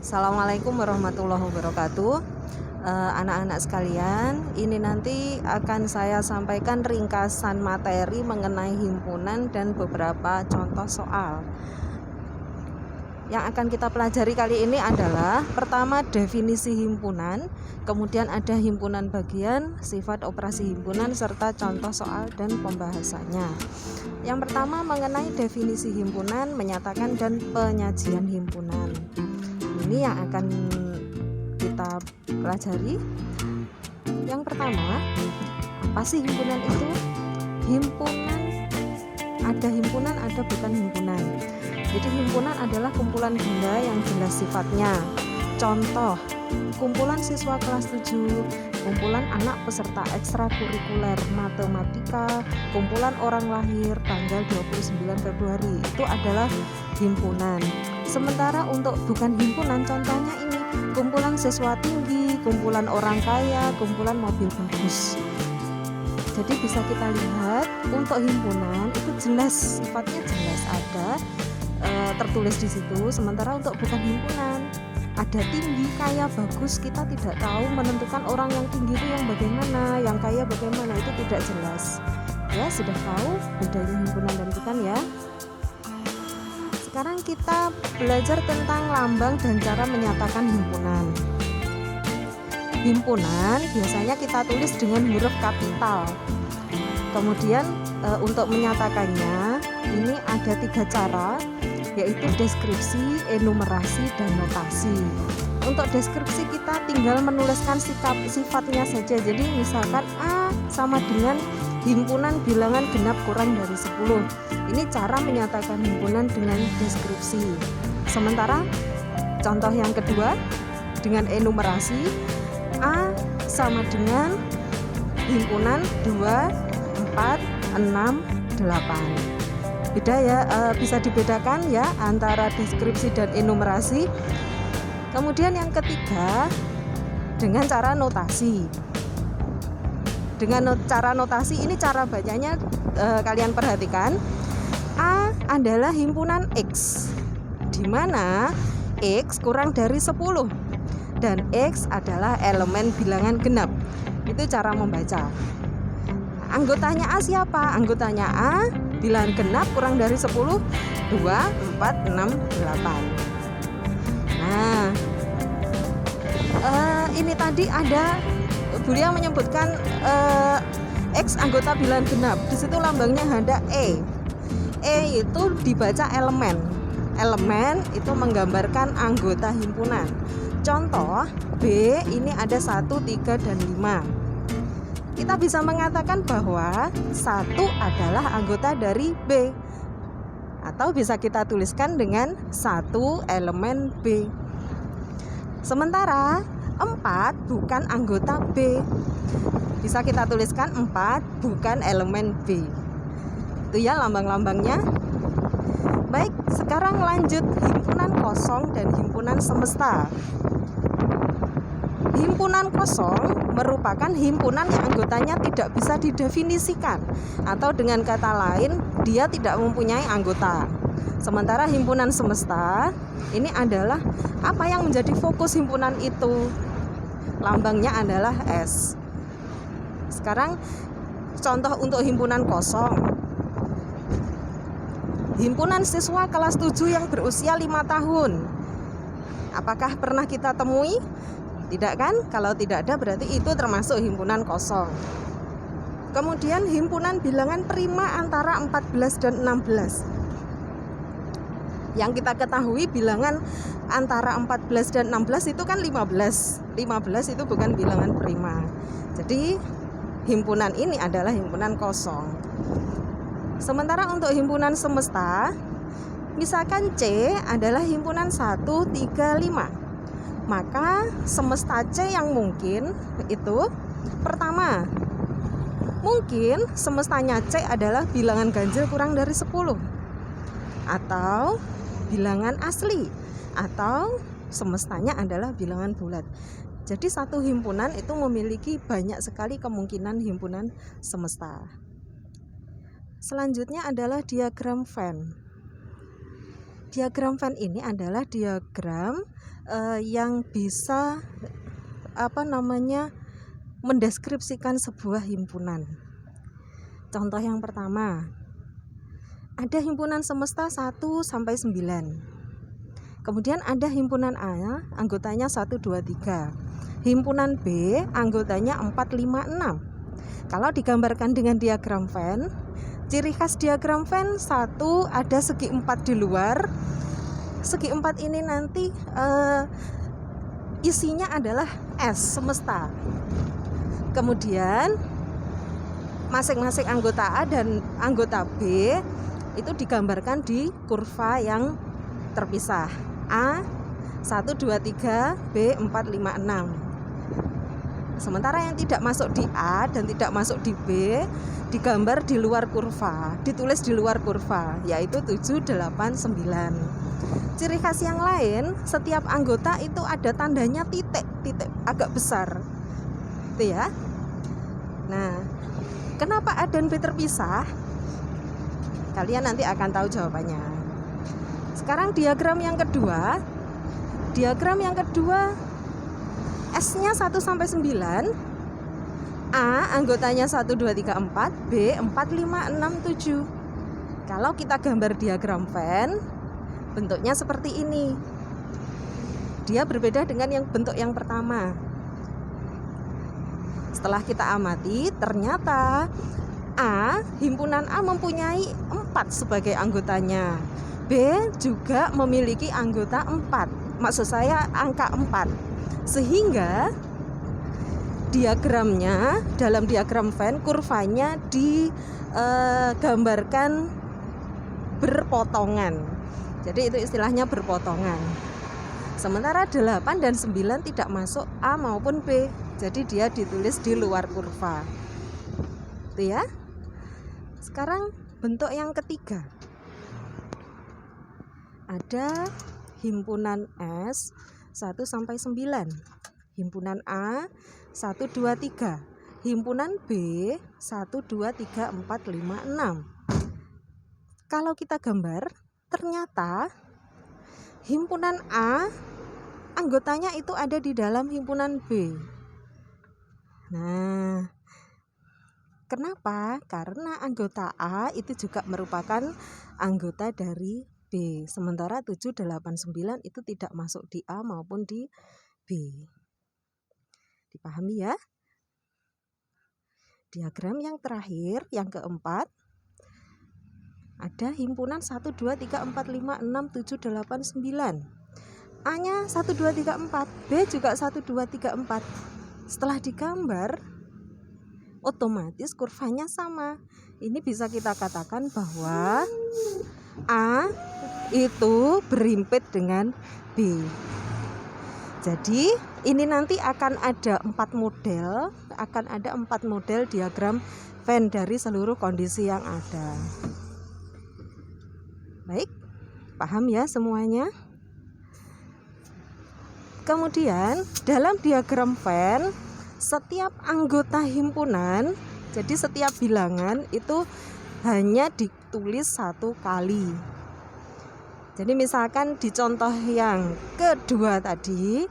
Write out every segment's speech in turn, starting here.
Assalamualaikum warahmatullahi wabarakatuh. Anak-anak sekalian, ini nanti akan saya sampaikan ringkasan materi mengenai himpunan dan beberapa contoh soal. Yang akan kita pelajari kali ini adalah pertama definisi himpunan, kemudian ada himpunan bagian, sifat operasi himpunan, serta contoh soal dan pembahasannya. Yang pertama mengenai definisi himpunan, menyatakan dan penyajian himpunan. Ini yang akan kita pelajari. Yang pertama, apa sih himpunan itu? Himpunan ada bukan himpunan. Jadi himpunan adalah kumpulan benda yang jelas sifatnya. Contoh, kumpulan siswa kelas 7, kumpulan anak peserta ekstrakurikuler matematika, kumpulan orang lahir tanggal 29 Februari, itu adalah himpunan. Sementara untuk bukan himpunan, contohnya ini, kumpulan siswa tinggi, kumpulan orang kaya, kumpulan mobil bagus. Jadi bisa kita lihat untuk himpunan itu jelas, sifatnya jelas ada tertulis di situ. Sementara untuk bukan himpunan, ada tinggi, kaya, bagus, kita tidak tahu menentukan orang yang tinggi itu yang bagaimana, yang kaya bagaimana, itu tidak jelas. Ya, sudah tahu bedanya himpunan dan bukan ya. Sekarang kita belajar tentang lambang dan cara menyatakan himpunan. Himpunan biasanya kita tulis dengan huruf kapital. Kemudian untuk menyatakannya ini ada 3 cara, yaitu deskripsi, enumerasi, dan notasi. Untuk deskripsi kita tinggal menuliskan sifatnya saja. Jadi misalkan A sama dengan himpunan bilangan genap kurang dari 10. Ini cara menyatakan himpunan dengan deskripsi. Sementara contoh yang kedua dengan enumerasi, A sama dengan himpunan 2, 4, 6, 8. Beda ya, bisa dibedakan ya antara deskripsi dan enumerasi. Kemudian yang ketiga dengan cara notasi. Dengan cara notasi ini cara bacanya kalian perhatikan. A adalah himpunan X, di mana X kurang dari 10 dan X adalah elemen bilangan genap. Itu cara membaca. Anggotanya A siapa? Anggotanya A bilangan genap kurang dari 10, 2, 4, 6, 8. Nah, ini tadi ada beliau menyebutkan X anggota bilangan genap. Di situ lambangnya ada E. E itu dibaca elemen. Elemen itu menggambarkan anggota himpunan. Contoh B ini ada 1, 3, dan 5. Kita bisa mengatakan bahwa 1 adalah anggota dari B, atau bisa kita tuliskan dengan 1 elemen B. Sementara 4 bukan anggota B, bisa kita tuliskan 4 bukan elemen B. Itu ya lambang-lambangnya. Baik, sekarang lanjut himpunan kosong dan himpunan semesta. Himpunan kosong merupakan himpunan yang anggotanya tidak bisa didefinisikan, atau dengan kata lain dia tidak mempunyai anggota. Sementara himpunan semesta ini adalah apa yang menjadi fokus himpunan itu. Lambangnya adalah S. Sekarang contoh untuk himpunan kosong. Himpunan siswa kelas 7 yang berusia 5 tahun. Apakah pernah kita temui? Tidak kan? Kalau tidak ada berarti itu termasuk himpunan kosong. Kemudian himpunan bilangan prima antara 14 dan 16. Yang kita ketahui bilangan antara 14 dan 16 itu kan 15. 15 itu bukan bilangan prima. Jadi himpunan ini adalah himpunan kosong. Sementara untuk himpunan semesta, misalkan C adalah himpunan 1, 3, 5. Maka semesta C yang mungkin itu pertama, mungkin semestanya C adalah bilangan ganjil kurang dari 10, atau bilangan asli, atau semestanya adalah bilangan bulat. Jadi satu himpunan itu memiliki banyak sekali kemungkinan himpunan semesta. Selanjutnya adalah diagram Venn. Diagram Venn ini adalah diagram yang bisa mendeskripsikan sebuah himpunan. Contoh yang pertama, ada himpunan semesta 1 sampai 9. Kemudian ada himpunan A, anggotanya 1, 2, 3. Himpunan B, anggotanya 4, 5, 6. Kalau digambarkan dengan diagram Venn, ciri khas diagram Venn, 1, ada segi 4 di luar. Segi 4 ini nanti isinya adalah S, semesta. Kemudian masing-masing anggota A dan anggota B itu digambarkan di kurva yang terpisah. A 1, 2, 3, B 4, 5, 6. Sementara yang tidak masuk di A dan tidak masuk di B digambar di luar kurva, ditulis di luar kurva, yaitu 7, 8, 9. Ciri khas yang lain, setiap anggota itu ada tandanya titik agak besar, itu ya. Nah, kenapa A dan B terpisah? Kalian nanti akan tahu jawabannya. Sekarang diagram yang kedua. Diagram yang kedua, S-nya 1 sampai 9. A anggotanya 1, 2, 3, 4, B 4, 5, 6, 7. Kalau kita gambar diagram Venn, bentuknya seperti ini. Dia berbeda dengan bentuk yang pertama. Setelah kita amati, ternyata himpunan A mempunyai 4 sebagai anggotanya. B juga memiliki anggota 4. Maksud saya angka 4. Sehingga diagramnya, dalam diagram Venn, kurvanya digambarkan berpotongan. Jadi itu istilahnya berpotongan. Sementara 8 dan 9 tidak masuk A maupun B. Jadi dia ditulis di luar kurva. Itu ya. Sekarang bentuk yang ketiga. Ada himpunan S 1 sampai 9. Himpunan A 1, 2, 3. Himpunan B 1, 2, 3, 4, 5, 6. Kalau kita gambar, ternyata himpunan A anggotanya itu ada di dalam himpunan B. Nah, kenapa? Karena anggota A itu juga merupakan anggota dari B. Sementara 7, 8, 9 itu tidak masuk di A maupun di B. Dipahami ya? Diagram yang terakhir, yang keempat, ada himpunan 1, 2, 3, 4, 5, 6, 7, 8, 9. A-nya 1, 2, 3, 4, B juga 1, 2, 3, 4. Setelah digambar, otomatis kurvanya sama. Ini bisa kita katakan bahwa A itu berhimpit dengan B. Jadi ini nanti akan ada 4 model diagram Venn dari seluruh kondisi yang ada. Baik, paham ya semuanya? Kemudian dalam diagram Venn, setiap anggota himpunan, jadi setiap bilangan itu hanya ditulis 1 kali. Jadi misalkan di contoh yang kedua tadi,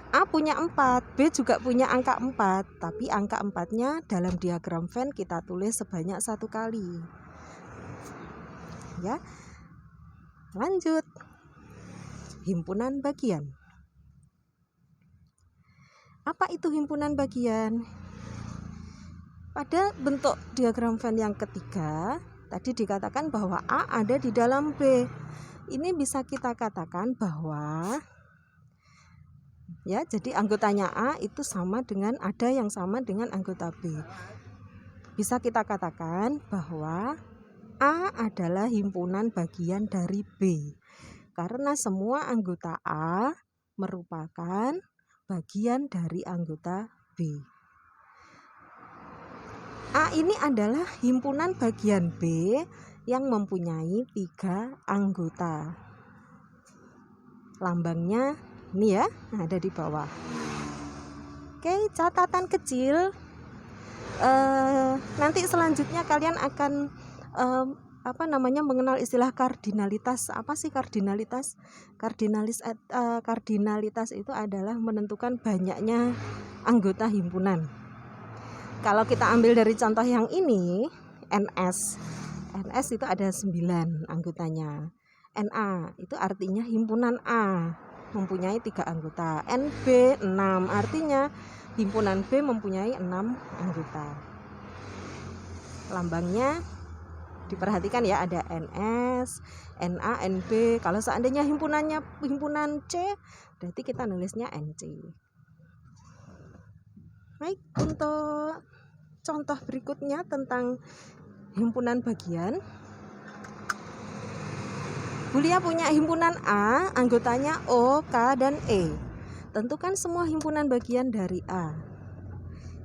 A punya 4, B juga punya angka 4, tapi angka 4-nya dalam diagram Venn kita tulis sebanyak 1 kali. Ya. Lanjut. Himpunan bagian. Apa itu himpunan bagian? Pada bentuk diagram Venn yang ketiga, tadi dikatakan bahwa A ada di dalam B. Ini bisa kita katakan bahwa ya, jadi anggotanya A itu ada yang sama dengan anggota B. Bisa kita katakan bahwa A adalah himpunan bagian dari B. Karena semua anggota A merupakan bagian dari anggota B. A ini adalah himpunan bagian B yang mempunyai 3 anggota. Lambangnya ini ya, ada di bawah. Oke, catatan kecil. Nanti selanjutnya kalian akan mengenal istilah kardinalitas. Apa sih kardinalitas? Kardinalitas itu adalah menentukan banyaknya anggota himpunan. Kalau kita ambil dari contoh yang ini, NS itu ada 9 anggotanya. NA itu artinya himpunan A mempunyai 3 anggota. NB 6 artinya himpunan B mempunyai 6 anggota. Lambangnya diperhatikan ya, ada NS, NA, NB. Kalau seandainya himpunan C, berarti kita nulisnya NC. Baik, untuk contoh berikutnya tentang himpunan bagian. Bulia punya himpunan A, anggotanya O, K, dan E. Tentukan semua himpunan bagian dari A.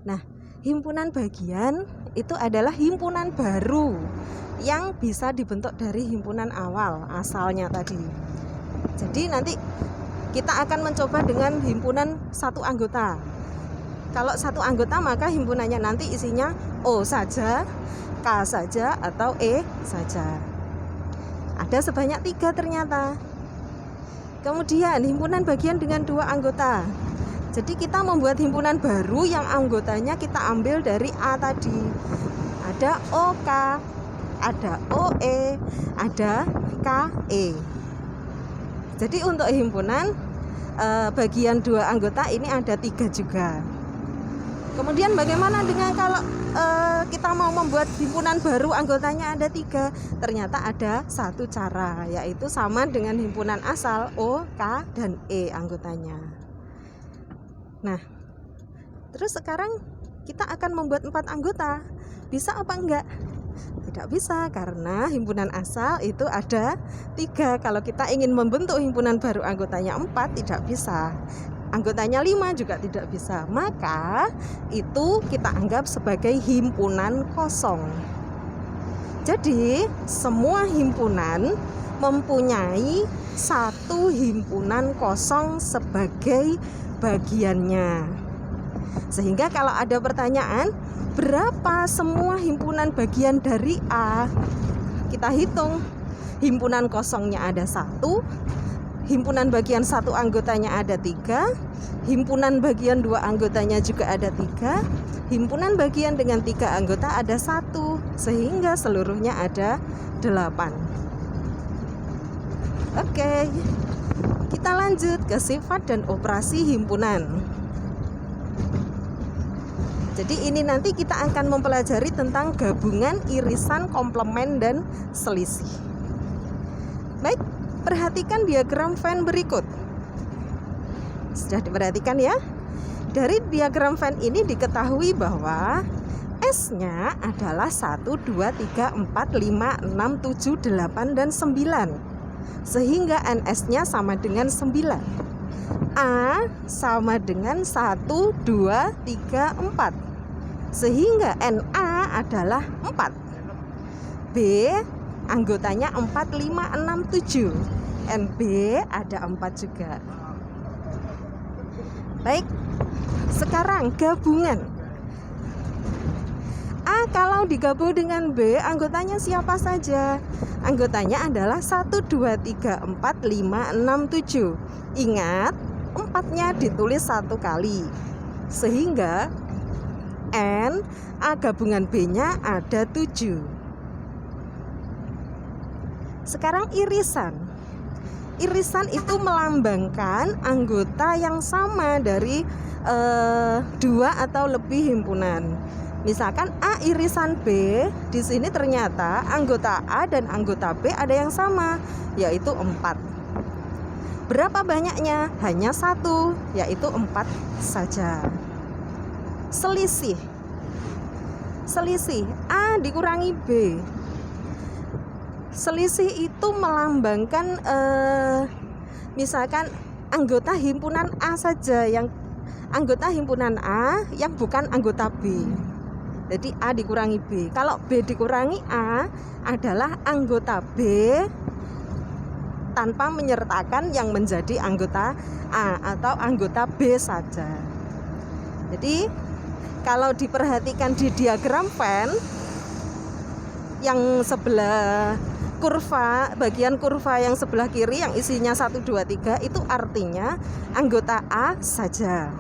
Nah, himpunan bagian itu adalah himpunan baru yang bisa dibentuk dari himpunan awal asalnya tadi. Jadi nanti kita akan mencoba dengan himpunan 1 anggota. Kalau 1 anggota maka himpunannya nanti isinya O saja, K saja, atau E saja. Ada sebanyak 3 ternyata. Kemudian himpunan bagian dengan 2 anggota. Jadi kita membuat himpunan baru yang anggotanya kita ambil dari A tadi. Ada OK, ada OE, ada KE. Jadi untuk himpunan bagian 2 anggota ini ada 3 juga. Kemudian bagaimana dengan kalau kita mau membuat himpunan baru anggotanya ada 3? Ternyata ada 1 cara, yaitu sama dengan himpunan asal O, K, dan E anggotanya. Nah, terus sekarang kita akan membuat 4 anggota. Bisa apa enggak? Tidak bisa, karena himpunan asal itu ada 3. Kalau kita ingin membentuk himpunan baru anggotanya 4, tidak bisa. Anggotanya 5 juga tidak bisa. Maka itu kita anggap sebagai himpunan kosong. Jadi semua himpunan mempunyai 1 himpunan kosong sebagai bagiannya. Sehingga kalau ada pertanyaan, berapa semua himpunan bagian dari A? Kita hitung. Himpunan kosongnya ada 1, himpunan bagian 1 anggotanya ada 3, himpunan bagian 2 anggotanya juga ada 3, himpunan bagian dengan 3 anggota ada 1, sehingga seluruhnya ada 8. Oke, kita lanjut ke sifat dan operasi himpunan. Jadi ini nanti kita akan mempelajari tentang gabungan, irisan, komplement, dan selisih. Baik, perhatikan diagram Venn berikut. Sudah diperhatikan ya? Dari diagram Venn ini diketahui bahwa S-nya adalah 1, 2, 3, 4, 5, 6, 7, 8, dan 9. Sehingga NS-nya sama dengan 9. A sama dengan 1, 2, 3, 4. Sehingga NA adalah 4. B anggotanya 4, 5, 6, 7. NB ada 4 juga. Baik, sekarang gabungan. A kalau digabung dengan B, anggotanya siapa saja? Anggotanya adalah 1, 2, 3, 4, 5, 6, 7. Ingat, 4-nya ditulis 1 kali. Sehingga N A gabungan B-nya ada 7. Sekarang irisan. Irisan itu melambangkan anggota yang sama dari 2 atau lebih himpunan. Misalkan A irisan B, di sini ternyata anggota A dan anggota B ada yang sama, yaitu 4. Berapa banyaknya? Hanya 1, yaitu 4 saja. Selisih. Selisih A dikurangi B. Selisih itu melambangkan misalkan anggota himpunan A saja, yang anggota himpunan A yang bukan anggota B. Jadi A dikurangi B. Kalau B dikurangi A adalah anggota B tanpa menyertakan yang menjadi anggota A atau anggota B saja. Jadi kalau diperhatikan di diagram Venn, yang sebelah kurva, bagian kurva yang sebelah kiri yang isinya 1, 2, 3 itu artinya anggota A saja.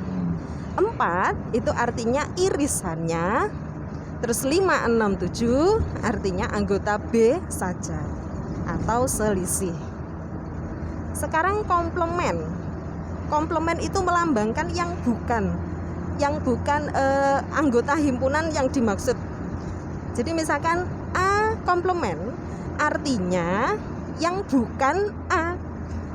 4 itu artinya irisannya. Terus 5, 6, 7 artinya anggota B saja atau selisih. Sekarang komplement. Komplement itu melambangkan yang bukan anggota himpunan yang dimaksud. Jadi misalkan A komplement artinya yang bukan A.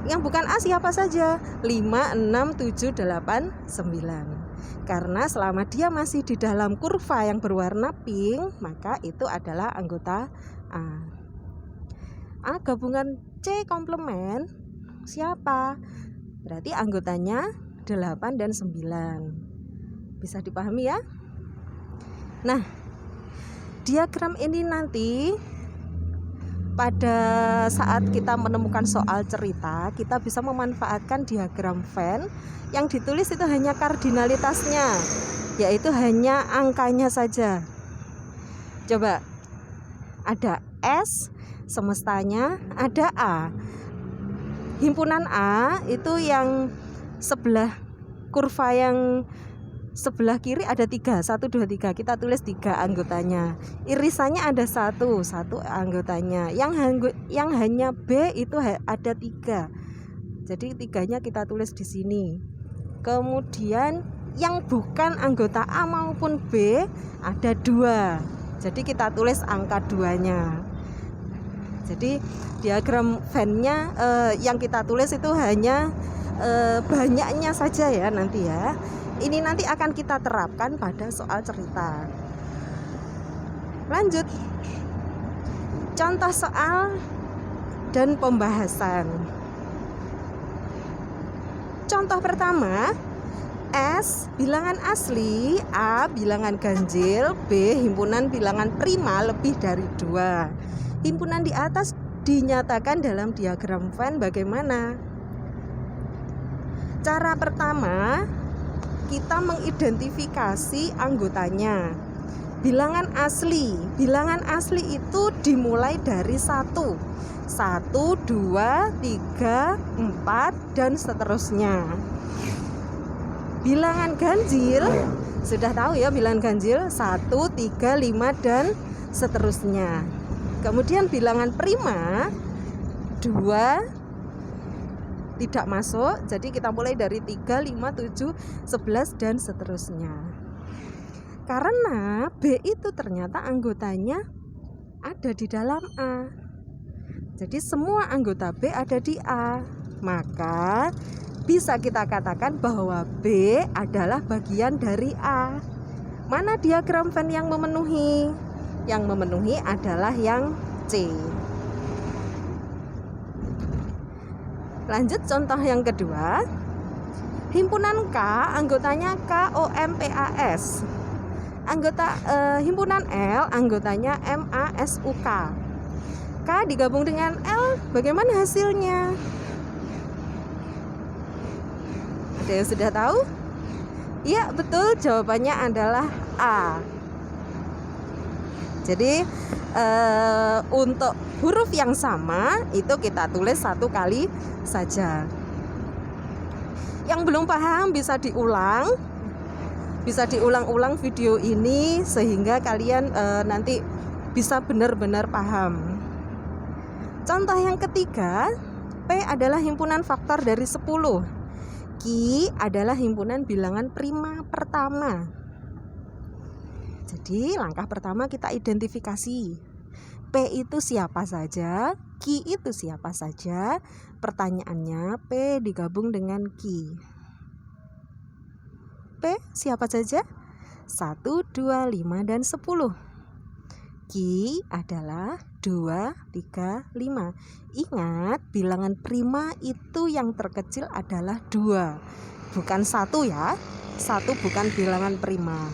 Yang bukan A siapa saja? 5, 6, 7, 8, 9. Karena selama dia masih di dalam kurva yang berwarna pink, maka itu adalah anggota A. A gabungan C komplement siapa? Berarti anggotanya 8 dan 9. Bisa dipahami ya? Nah, diagram ini nanti pada saat kita menemukan soal cerita, kita bisa memanfaatkan diagram Venn yang ditulis itu hanya kardinalitasnya, yaitu hanya angkanya saja. Coba, ada S semestanya, ada A. Himpunan A itu yang sebelah kurva yang sebelah kiri ada 3, 1, 2, 3. Kita tulis 3 anggotanya. Irisannya ada 1 anggotanya. Yang hanya B itu ada 3. Jadi 3-nya kita tulis di sini. Kemudian yang bukan anggota A maupun B ada 2. Jadi kita tulis angka 2-nya. Jadi diagram Venn-nya yang kita tulis itu hanya banyaknya saja ya nanti ya. Ini nanti akan kita terapkan pada soal cerita. Lanjut. Contoh soal dan pembahasan. Contoh pertama, S bilangan asli, A bilangan ganjil, B himpunan bilangan prima lebih dari 2. Himpunan di atas dinyatakan dalam diagram Venn bagaimana? Cara pertama, kita mengidentifikasi anggotanya. Bilangan asli itu dimulai dari 1, 2, 3, 4 dan seterusnya. Bilangan ganjil sudah tahu ya, bilangan ganjil 1, 3, 5 dan seterusnya. Kemudian bilangan prima 2 tidak masuk, jadi kita mulai dari 3, 5, 7, 11 dan seterusnya. Karena B itu ternyata anggotanya ada di dalam A. Jadi semua anggota B ada di A. Maka bisa kita katakan bahwa B adalah bagian dari A. Mana diagram Venn yang memenuhi? Yang memenuhi adalah yang C. Lanjut contoh yang kedua. Himpunan K anggotanya KOMPAS. Himpunan L anggotanya MASUK. K digabung dengan L, bagaimana hasilnya? Ada yang sudah tahu? Iya, betul, jawabannya adalah A. Jadi untuk huruf yang sama itu kita tulis 1 kali saja. Yang belum paham bisa diulang-ulang video ini sehingga kalian nanti bisa benar-benar paham. Contoh yang ketiga, P adalah himpunan faktor dari 10. Q adalah himpunan bilangan prima pertama. Jadi langkah pertama kita identifikasi P itu siapa saja, Q itu siapa saja. Pertanyaannya P digabung dengan Q. P siapa saja? 1, 2, 5 dan 10. Q adalah 2, 3, 5. Ingat, bilangan prima itu yang terkecil adalah 2, bukan 1 ya. 1 bukan bilangan prima.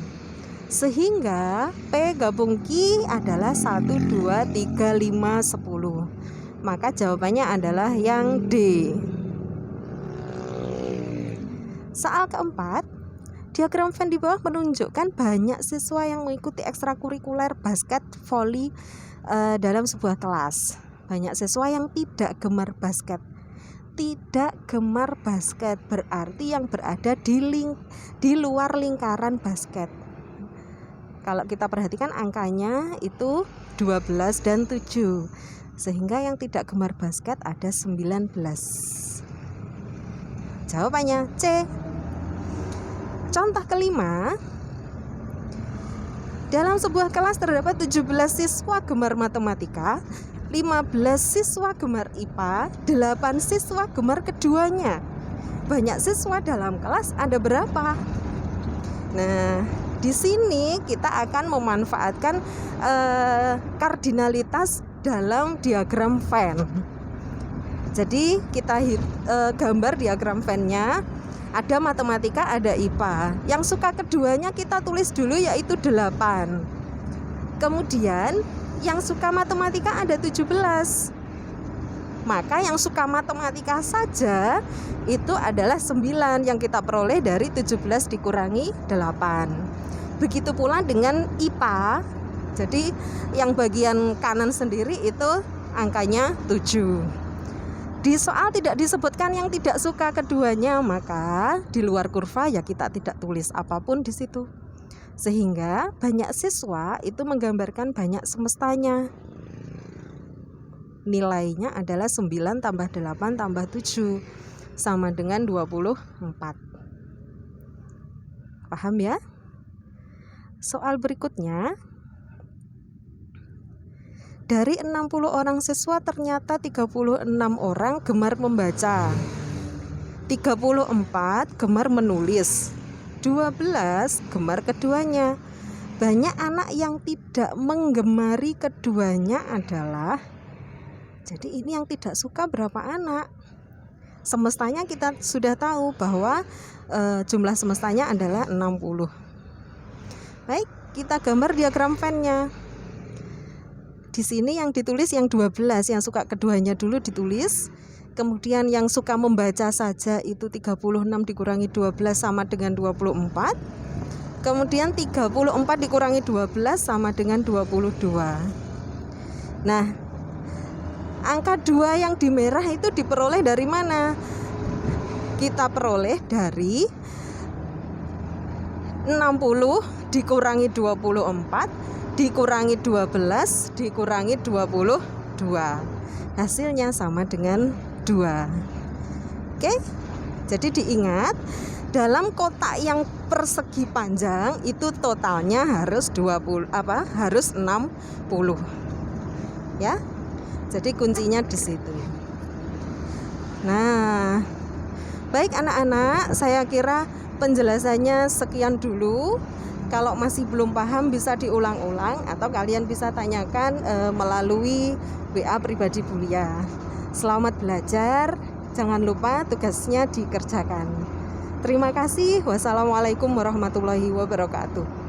Sehingga P gabung Q adalah 1, 2, 3, 5, 10. Maka jawabannya adalah yang D. Soal keempat, Diagram Venn di bawah menunjukkan banyak siswa yang mengikuti ekstrakurikuler basket, voli dalam sebuah kelas. Banyak siswa yang tidak gemar basket. Tidak gemar basket berarti yang berada di luar lingkaran basket. Kalau kita perhatikan angkanya itu 12 dan 7. Sehingga yang tidak gemar basket ada 19. Jawabannya C. Contoh kelima. Dalam sebuah kelas terdapat 17 siswa gemar matematika, 15 siswa gemar IPA, 8 siswa gemar keduanya. Banyak siswa dalam kelas ada berapa? Nah, di sini kita akan memanfaatkan kardinalitas dalam diagram Venn. Jadi kita gambar diagram Venn-nya. Ada matematika, ada IPA. Yang suka keduanya kita tulis dulu yaitu 8. Kemudian yang suka matematika ada 17. Maka yang suka matematika saja itu adalah 9 yang kita peroleh dari 17 dikurangi 8. Begitu pula dengan IPA. Jadi yang bagian kanan sendiri itu angkanya 7. Di soal tidak disebutkan yang tidak suka keduanya, maka di luar kurva ya kita tidak tulis apapun di situ. Sehingga banyak siswa itu menggambarkan banyak semestanya. Nilainya adalah 9 tambah 8 tambah 7 sama dengan 24. Paham ya? Soal berikutnya. Dari 60 orang siswa ternyata 36 orang gemar membaca, 34 gemar menulis, 12 gemar keduanya. Banyak anak yang tidak menggemari keduanya adalah, jadi ini yang tidak suka berapa anak? Semestanya kita sudah tahu bahwa jumlah semestanya adalah 60. Baik, kita gambar diagram Venn-nya. Di sini yang ditulis yang 12, yang suka keduanya dulu ditulis. Kemudian yang suka membaca saja itu 36 dikurangi 12 sama dengan 24. Kemudian 34 dikurangi 12 sama dengan 22. Nah, angka 2 yang di merah itu diperoleh dari mana? Kita peroleh dari 60 dikurangi 24 dikurangi 12 dikurangi 22. Hasilnya sama dengan 2. Oke? Jadi diingat, dalam kotak yang persegi panjang itu totalnya harus 60. Ya. Jadi kuncinya di situ. Nah, baik anak-anak, saya kira penjelasannya sekian dulu. Kalau masih belum paham bisa diulang-ulang atau kalian bisa tanyakan melalui WA pribadi Bulia. Selamat belajar, jangan lupa tugasnya dikerjakan. Terima kasih. Wassalamualaikum warahmatullahi wabarakatuh.